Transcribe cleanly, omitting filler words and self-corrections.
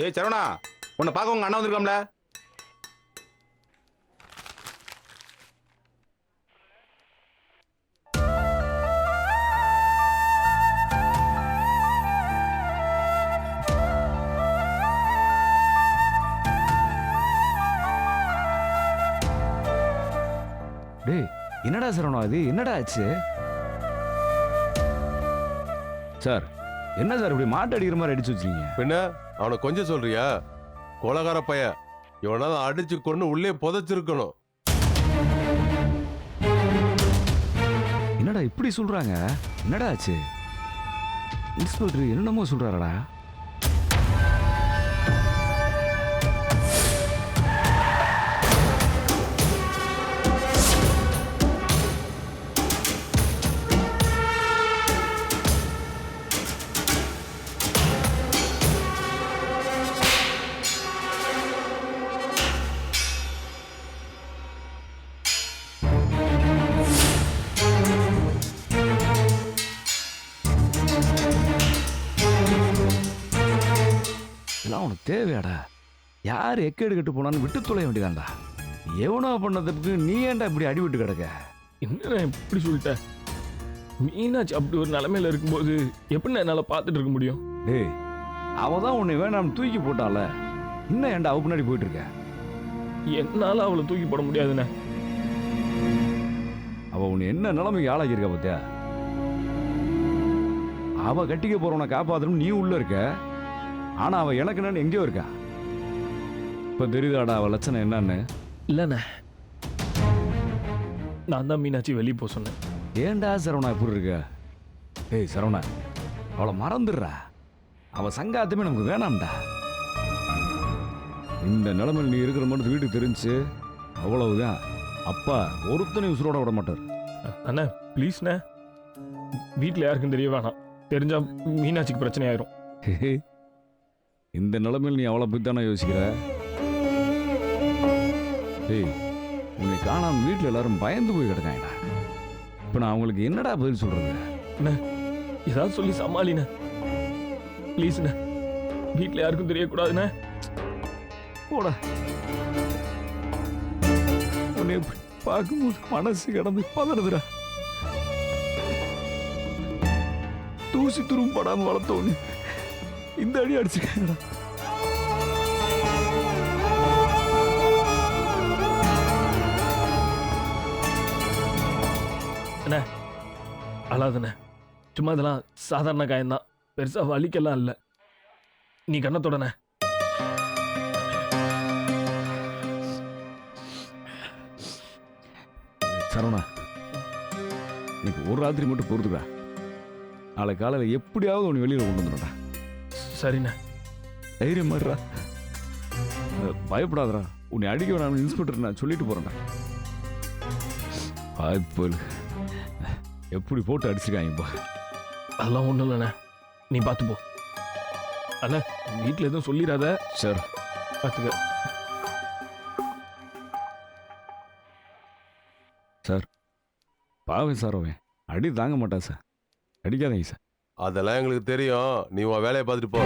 ஏய் சரவணா, உன்னை பார்க்க உங்க அண்ணா வந்திருக்காம்ல. டேய் என்னடா சரவணா இது, என்னடா ஆச்சு? சார் என்ன சார் இப்படி மாட்டு அடிக்கிற மாதிரி அடிச்சு வச்சிருக்கீங்க? பின்ன அவனை கொஞ்சம் சொல்றியா? கொலகார பையன், இவனால அடிச்சு கொண்டு உள்ளே புதைச்சிருக்கணும். என்னடா இப்படி சொல்றாங்க? என்னடா ஆச்சு? இன்ஸ்பெக்டர் என்னமோ சொல்றாரடா. இதெல்லாம் உனக்கு தேவையாடா? யார் எக்கேடு கட்டு போனான்னு விட்டு தொலைய வேண்டியதாண்டா. எவனோ பண்ணதுக்கு நீ ஏன்டா இப்படி அடிவிட்டு கிடக்க? என்ன இப்படி சொல்லிட்ட? மீனாட்சி அப்படி ஒரு நிலைமையில இருக்கும்போது எப்படி என்னால் பார்த்துட்டு இருக்க முடியும்? டேய் அவ தான் உன்னை வேணாம் தூக்கி போட்டால, இன்னும் ஏன்டா அவ பின்னாடி போயிட்டு இருக்க? என்னால் அவளை தூக்கி போட முடியாதுண்ணே. அவ உன்னை என்ன நிலைமைக்கு ஆளாக்கி இருக்கா பத்தியா? அவ கட்டிக்க போறவனை காப்பாத்தணும் நீ உள்ள இருக்க, ஆனா அவ எனக்கு நான் எங்கேயோ இருக்கா. இப்ப தெரியுதாடா அவ லட்சணம் என்னன்னு? இல்லைண்ணே, நான் தான் மீனாட்சி வெளியே போக சொன்னேன். ஏன்டா சரவணா இப்படி இருக்க? ஏய் சரவணா, அவளை மறந்துடுறா. அவ சங்காத்தமே நமக்கு வேணாம்டா. இந்த நிலைமையில் நீ இருக்கிற மட்டும் வீட்டுக்கு தெரிஞ்சு அவ்வளவுதான். அப்பா ஒருத்தனையும் உசுரோட விட மாட்டார். அண்ணா ப்ளீஸ்ண்ணே, வீட்டில் யாருக்கும் தெரிய வேணாம். தெரிஞ்சா மீனாட்சிக்கு பிரச்சனை ஆயிரும். இந்த நிலைமையில் நீ அவளை பத்தி தானே யோசிக்கிற? ஏய் உன்னை காணாம வீட்டில் எல்லாரும் பயந்து போய் கிடக்காங்கடா. இப்போ நான் அவங்களுக்கு என்னடா பதில் சொல்றது? அண்ணா ஏதாவது சொல்லி சமாளிண்ணே ப்ளீஸ்ண்ணே, வீட்டில் யாருக்கும் தெரியக்கூடாதுண்ணே. போடா, உன்னை பார்க்கும்போது மனசு கிடந்து பதறதுடா. தூசி துரும் படாம வளர்த்தோன்னு இந்த அடி அடிச்சுக்கடா. அண்ணே அழாதுண்ணே, சும்மா இதெல்லாம் சாதாரண காயம்தான், பெருசா வலிக்கெல்லாம் இல்லை. நீ கண்ணத்தோடனே. சரவணா, இன்னைக்கு ஒரு ராத்திரி மட்டும் பொறுத்துக்கா. நாளை காலையில் எப்படியாவது உன்னை வெளியில் கொண்டு வந்துடும்டா. சரிண்ணே. தைரியம் மாதிரிடா, பயப்படாதடா. உன்னை அடிக்க வேணாம் இன்ஸ்பெக்டர் நான் சொல்லிட்டு போறேன்டா. வாய்ப்பு எப்படி போட்டு அடிச்சிருக்காங்க இப்போ. அதெல்லாம் ஒன்றும் இல்லைண்ணே, நீ பார்த்து போ. அண்ணா வீட்டில் எதுவும் சொல்லிடாத. சார் பார்த்துக்க. சார் பாவம் சார், அவன் அடி தாங்க மாட்டான் சார். அடிக்காதீங்க சார். அதெல்லாம் எங்களுக்கு தெரியும், நீ உன் வேலையை பார்த்துட்டு போ.